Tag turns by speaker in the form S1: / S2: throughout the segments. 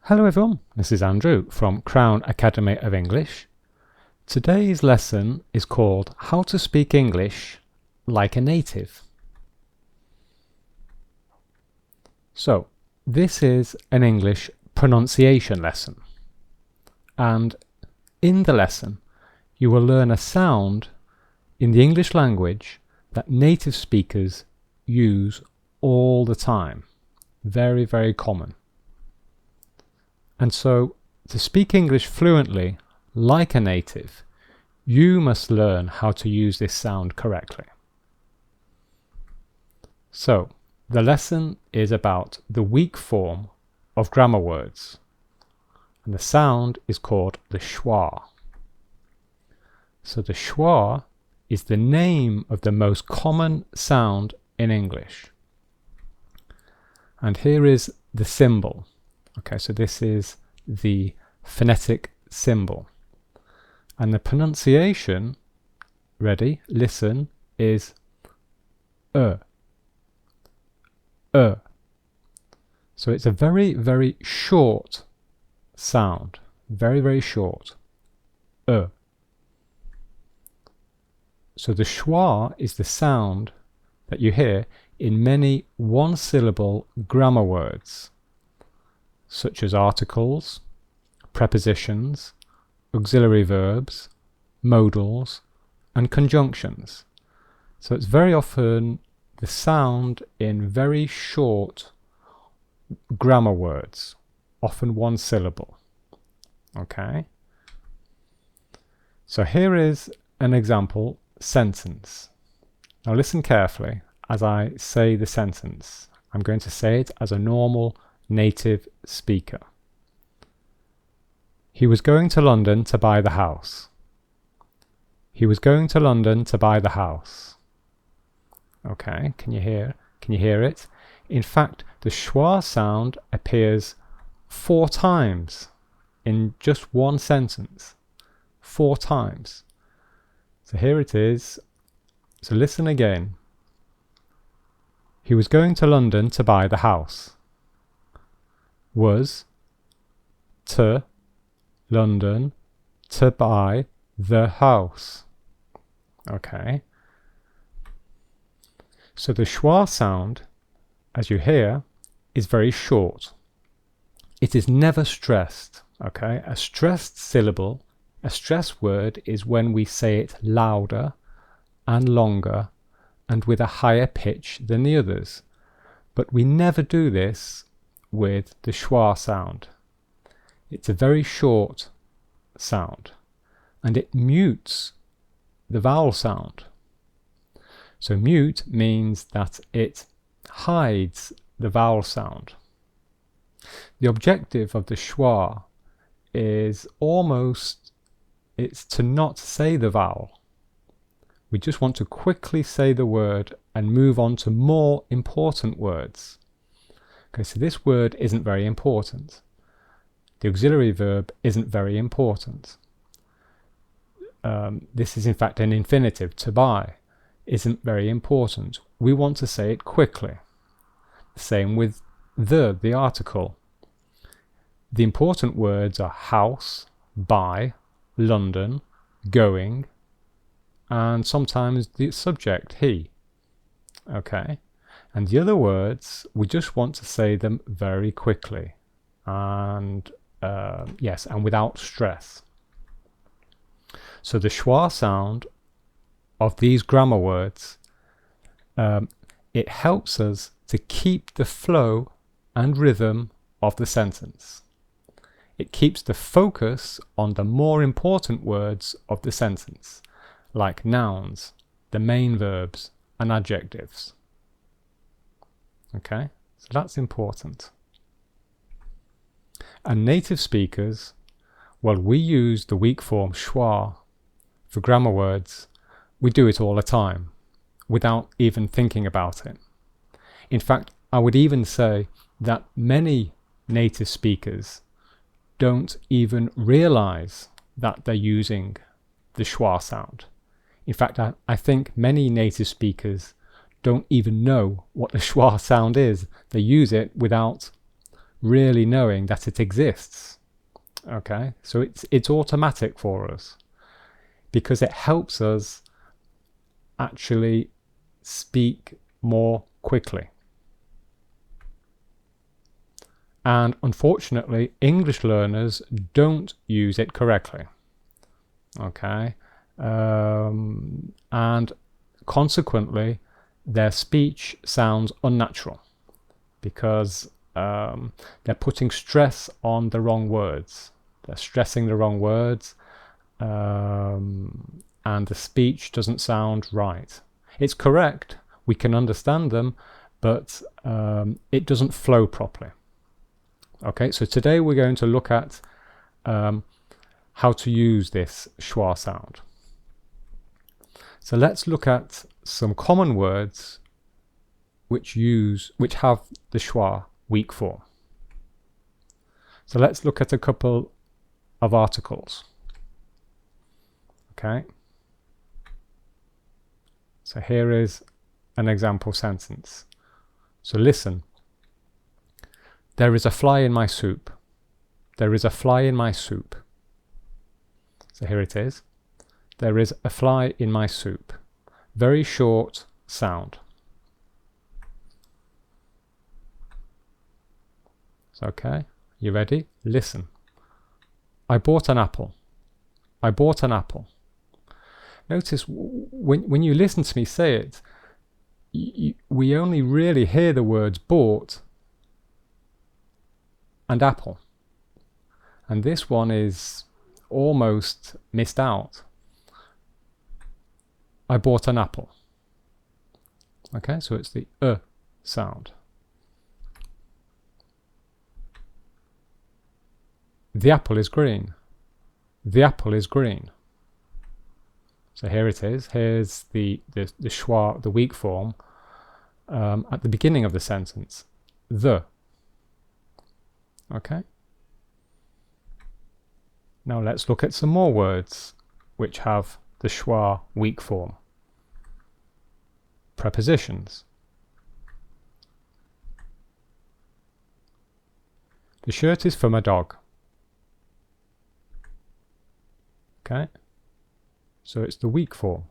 S1: Hello everyone, this is Andrew from Crown Academy of English. Today's lesson is called How to Speak English Like a Native. So, this is an English pronunciation lesson, and in the lesson you will learn a sound in the English language that native speakers use all the time. Very, very common. And so, to speak English fluently, like a native, you must learn how to use this sound correctly. So, the lesson is about the weak form of grammar words, and the sound is called the schwa. So the schwa is the name of the most common sound in English. And here is the symbol. Okay, so this is the phonetic symbol. And the pronunciation, ready, listen, is So it's a very, very short sound. Very, very short. So the schwa is the sound that you hear in many one-syllable grammar words, such as articles, prepositions, auxiliary verbs, modals, and conjunctions. So it's very often the sound in very short grammar words, often one syllable. Okay? So here is an example sentence. Now listen carefully as I say the sentence. I'm going to say it as a normal native speaker. He was going to London to buy the house. He was going to London to buy the house. Okay, can you hear it? In fact, the schwa sound appears 4 times in just one sentence. 4 times. So here it is. So listen again. He was going to London to buy the house. Was to London to buy the house. Okay. So the schwa sound, as you hear, is very short. It is never stressed. Okay. A stressed syllable, a stressed word is when we say it louder and longer and with a higher pitch than the others. But we never do this with the schwa sound. It's a very short sound and it mutes the vowel sound. So mute means that it hides the vowel sound. The objective of the schwa is it's to not say the vowel. We just want to quickly say the word and move on to more important words. Okay, so this word isn't very important. The auxiliary verb isn't very important. This is in fact an infinitive, to buy, isn't very important. We want to say it quickly. Same with the article. The important words are house, buy, London, going, and sometimes the subject, he. Okay. And the other words, we just want to say them very quickly and and without stress. So the schwa sound of these grammar words, it helps us to keep the flow and rhythm of the sentence. It keeps the focus on the more important words of the sentence, like nouns, the main verbs, and adjectives. Okay, so that's important. And native speakers, well, we use the weak form schwa for grammar words. We do it all the time, without even thinking about it. In fact, I would even say that many native speakers don't even realize that they're using the schwa sound. In fact, I think many native speakers don't even know what the schwa sound is. They use it without really knowing that it exists. Okay, so it's automatic for us because it helps us actually speak more quickly. And unfortunately, English learners don't use it correctly. Okay, and consequently, their speech sounds unnatural because they're putting stress on the wrong words. They're stressing the wrong words, and the speech doesn't sound right. It's correct, we can understand them, but it doesn't flow properly. Okay, so today we're going to look at how to use this schwa sound. So let's look at some common words which have the schwa weak form. So let's look at a couple of articles. Okay. So here is an example sentence. So listen. There is a fly in my soup. There is a fly in my soup. So here it is. There is a fly in my soup. Very short sound. So, okay, you ready? Listen. I bought an apple. I bought an apple. Notice when you listen to me say it, we only really hear the words bought and apple. And this one is almost missed out. I bought an apple. Okay, so it's the sound. The apple is green. The apple is green. So here it is. Here's the schwa, the weak form, at the beginning of the sentence. The. Okay. Now let's look at some more words which have the schwa weak form. Prepositions. The shirt is from a dog. Okay. So it's the weak form.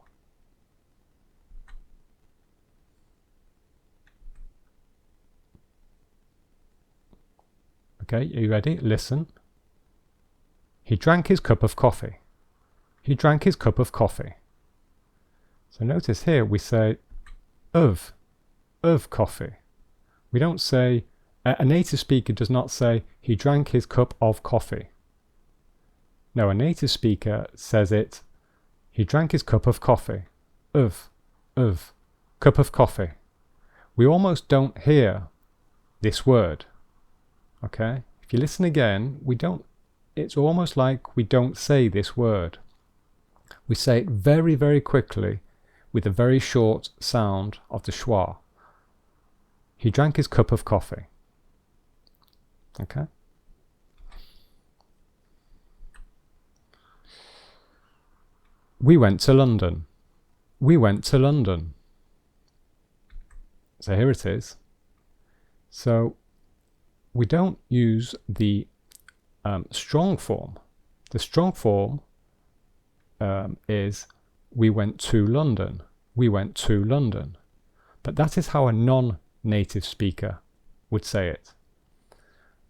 S1: Okay, are you ready? Listen. He drank his cup of coffee. He drank his cup of coffee. So notice here we say of coffee. We don't say, a native speaker does not say he drank his cup of coffee. No, a native speaker says it, he drank his cup of coffee. Of, cup of coffee. We almost don't hear this word. Okay? If you listen again, it's almost like we don't say this word. We say it very, very quickly with a very short sound of the schwa. He drank his cup of coffee. Okay? We went to London. We went to London. So here it is. So we don't use the strong form. The strong form is we went to London. We went to London. But that is how a non-native speaker would say it.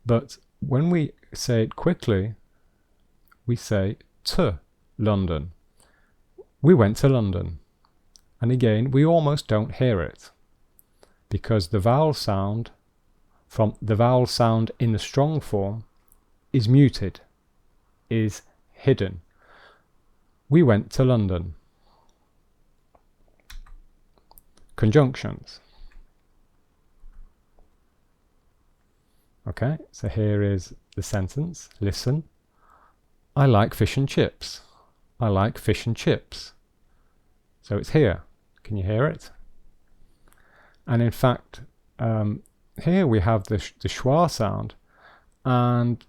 S1: But when we say it quickly, we say to London. We went to London. And again, we almost don't hear it because the vowel sound in the strong form is muted, is hidden. We went to London. Conjunctions. Okay, so here is the sentence. Listen. I like fish and chips. I like fish and chips. So it's here. Can you hear it? And in fact, here we have the schwa sound, and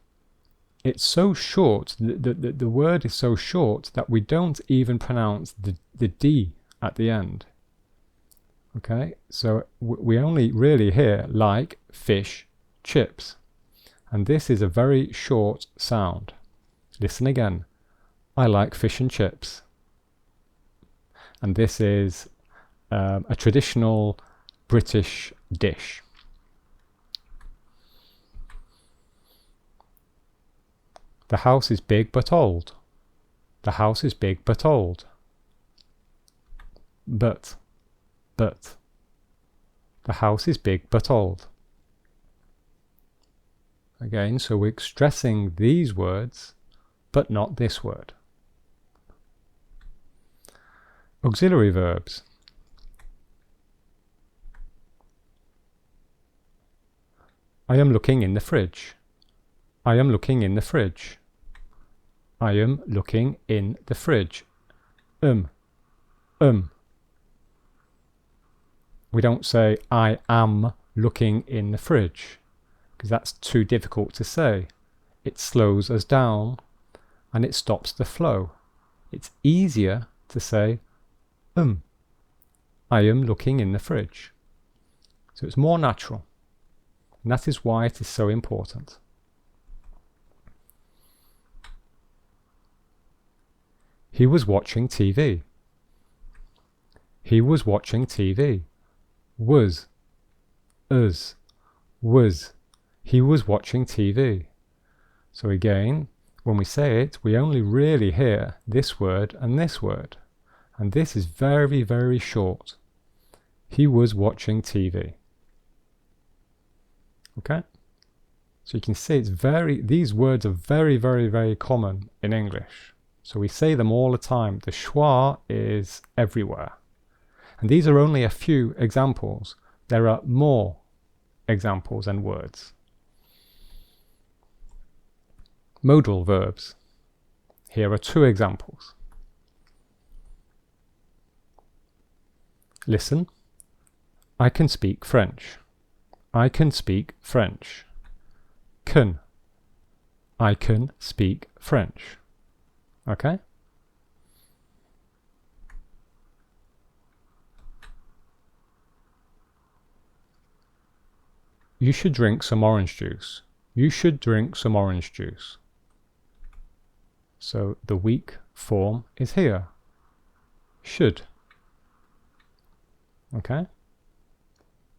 S1: it's so short, the word is so short that we don't even pronounce the D at the end. Okay, so we only really hear like, fish, chips. And this is a very short sound. Listen again. I like fish and chips. And this is a traditional British dish. The house is big but old. The house is big but old. But. The house is big but old. Again, so we're stressing these words, but not this word. Auxiliary verbs. I am looking in the fridge. I am looking in the fridge. I am looking in the fridge. We don't say I am looking in the fridge, because that's too difficult to say. It slows us down and it stops the flow. It's easier to say I am looking in the fridge. So it's more natural. And that is why it is so important. He was watching TV. He was watching TV. Was. Us. Was. He was watching TV. So again, when we say it, we only really hear this word and this word. And this is very, very short. He was watching TV. Okay? So you can see these words are very, very, very common in English. So we say them all the time. The schwa is everywhere. And these are only a few examples. There are more examples and words. Modal verbs. Here are two examples. Listen. I can speak French. I can speak French. Can. I can speak French. Okay? You should drink some orange juice. You should drink some orange juice. So the weak form is here. Should. Okay?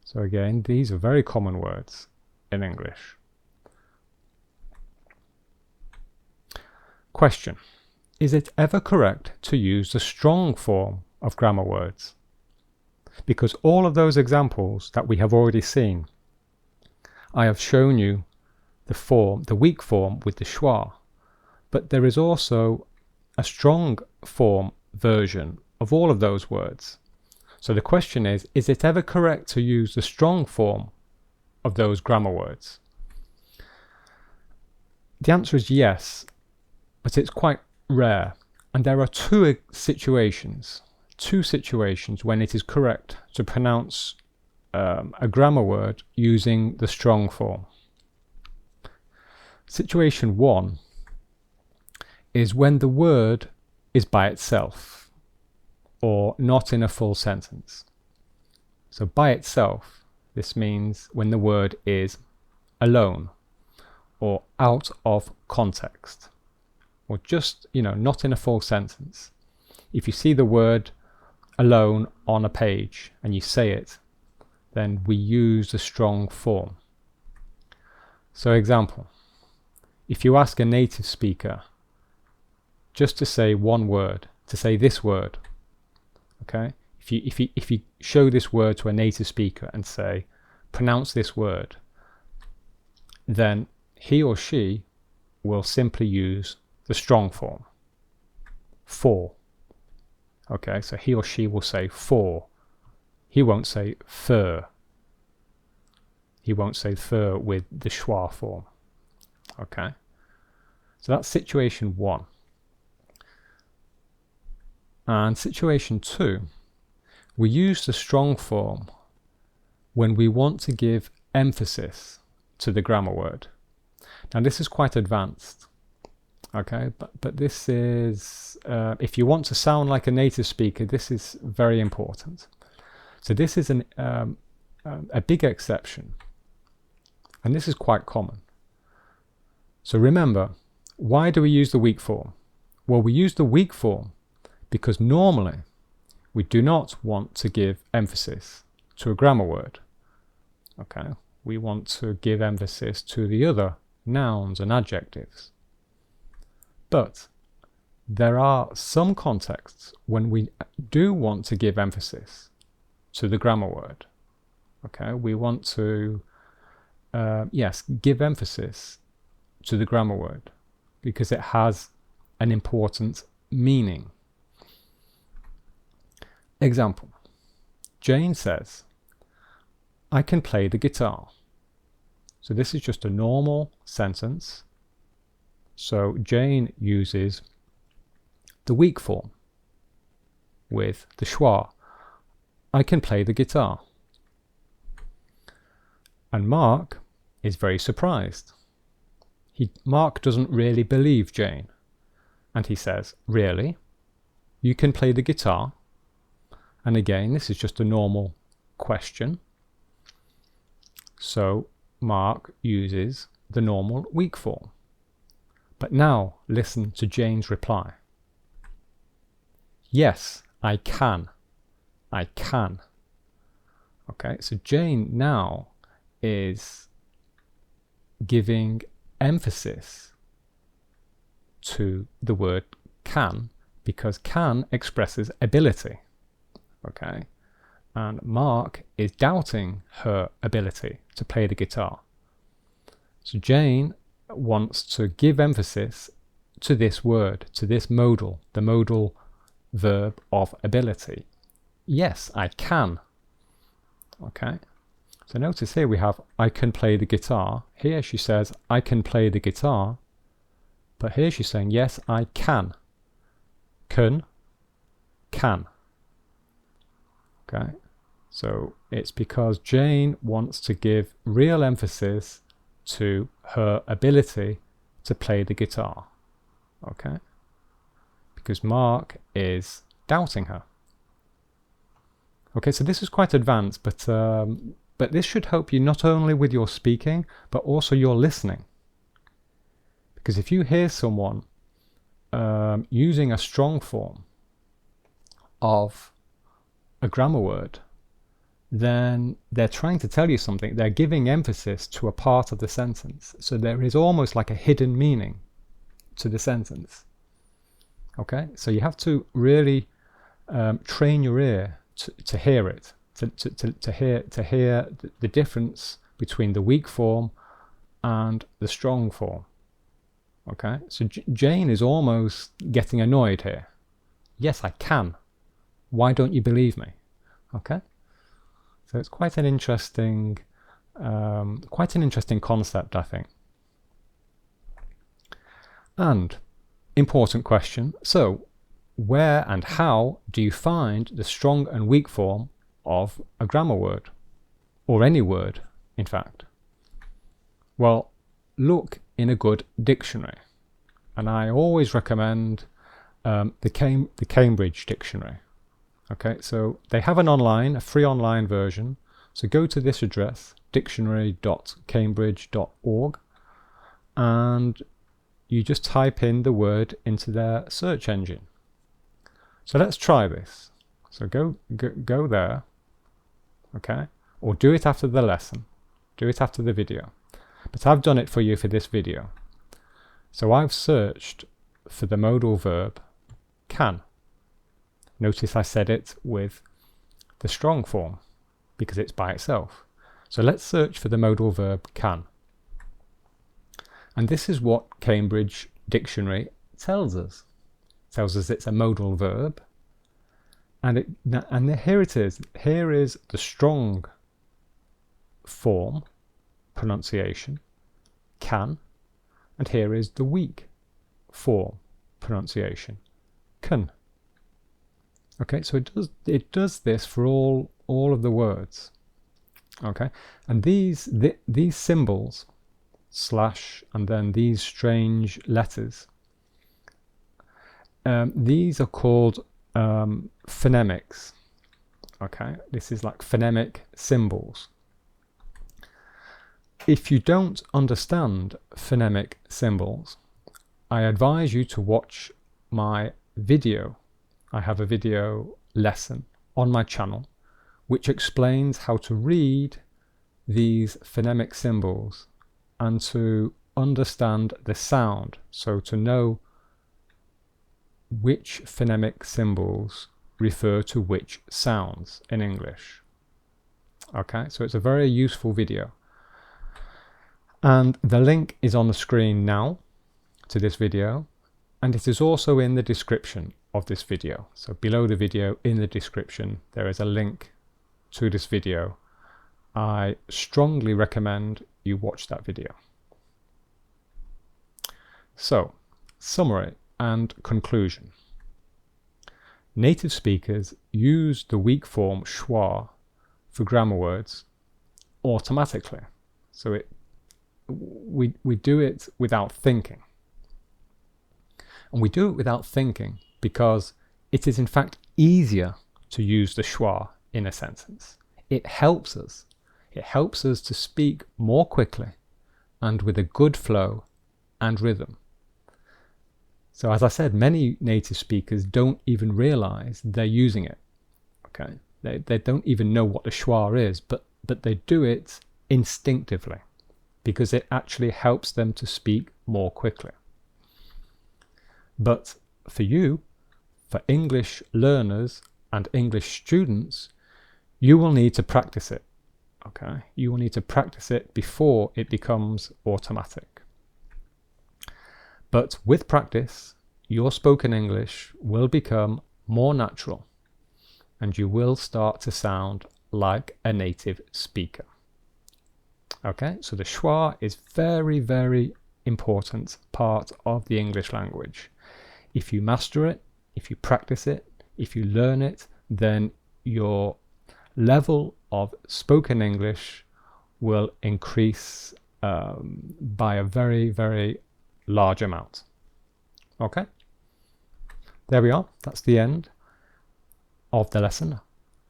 S1: So again, these are very common words in English. Question. Is it ever correct to use the strong form of grammar words? Because all of those examples that we have already seen, I have shown you the weak form with the schwa, but there is also a strong form version of all of those words. So the question is it ever correct to use the strong form of those grammar words? The answer is yes, but it's quite rare. And there are two situations when it is correct to pronounce a grammar word using the strong form. Situation 1 is when the word is by itself or not in a full sentence. So by itself, this means when the word is alone or out of context or just, not in a full sentence. If you see the word alone on a page and you say it, then we use the strong form. So example, if you ask a native speaker just to say one word, to say this word, okay? If you show this word to a native speaker and say, pronounce this word, then he or she will simply use the strong form. For. Okay, so he or she will say for. He won't say fur. He won't say fur with the schwa form. Okay, so that's situation 1. And situation 2, we use the strong form when we want to give emphasis to the grammar word. Now this is quite advanced. Okay, but this is, if you want to sound like a native speaker, this is very important. So this is a big exception, and this is quite common. So remember, why do we use the weak form? Well, we use the weak form because normally we do not want to give emphasis to a grammar word. Okay, we want to give emphasis to the other nouns and adjectives. But there are some contexts when we do want to give emphasis to the grammar word. Okay, we want to, yes, give emphasis to the grammar word because it has an important meaning. Example, Jane says, I can play the guitar. So this is just a normal sentence. So Jane uses the weak form with the schwa. I can play the guitar. And Mark is very surprised. Mark doesn't really believe Jane. And he says, really? You can play the guitar? And again, this is just a normal question. So Mark uses the normal weak form. But now listen to Jane's reply. Yes, I can. I can. Okay, so Jane now is giving emphasis to the word can because can expresses ability. Okay, and Mark is doubting her ability to play the guitar. So Jane wants to give emphasis to this word, to this modal, the modal verb of ability. Yes, I can. Okay, so notice here we have I can play the guitar. Here she says I can play the guitar, but here she's saying yes, I can. Can. Okay, so it's because Jane wants to give real emphasis to her ability to play the guitar. Okay, because Mark is doubting her. Okay, so this is quite advanced, but this should help you not only with your speaking, but also your listening. Because if you hear someone using a strong form of a grammar word, then they're trying to tell you something. They're giving emphasis to a part of the sentence. So there is almost like a hidden meaning to the sentence. Okay, so you have to really train your ear to hear it, to hear the difference between the weak form and the strong form. Okay, so Jane is almost getting annoyed here. Yes, I can. Why don't you believe me? Okay, so it's quite an interesting concept, I think. And important question. So, where and how do you find the strong and weak form of a grammar word, or any word, in fact? Well, look in a good dictionary, and I always recommend the Cambridge Dictionary. Okay, so they have a free online version. So go to this address, dictionary.cambridge.org, and you just type in the word into their search engine. So let's try this. So go there, okay, or do it after the lesson, do it after the video. But I've done it for you for this video. So I've searched for the modal verb can. Notice I said it with the strong form because it's by itself. So let's search for the modal verb can. And this is what Cambridge Dictionary tells us. It tells us it's a modal verb. And here it is. Here is the strong form pronunciation, can. And here is the weak form pronunciation, can. Okay, so it does this for all of the words. Okay, and these symbols, slash, and then these strange letters, these are called phonemics. Okay, this is like phonemic symbols. If you don't understand phonemic symbols, I advise you to watch my video. I have a video lesson on my channel which explains how to read these phonemic symbols and to understand the sound, so to know which phonemic symbols refer to which sounds in English. Okay, so it's a very useful video. And the link is on the screen now to this video, and it is also in the description of this video. So below the video in the description there is a link to this video. I strongly recommend you watch that video. So, summary and conclusion. Native speakers use the weak form schwa for grammar words automatically. So we do it without thinking. And we do it without thinking because it is in fact easier to use the schwa in a sentence. It helps us. It helps us to speak more quickly and with a good flow and rhythm. So as I said, many native speakers don't even realize they're using it. Okay, they don't even know what the schwa is, but they do it instinctively because it actually helps them to speak more quickly. But for you, for English learners and English students, you will need to practice it. Okay, you will need to practice it before it becomes automatic. But with practice, your spoken English will become more natural and you will start to sound like a native speaker. Okay, so the schwa is very, very important part of the English language. If you master it, if you practice it, if you learn it, then your level of spoken English will increase by a very, very large amount. Okay, there we are. That's the end of the lesson.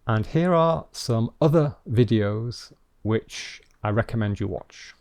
S1: And here are some other videos which I recommend you watch.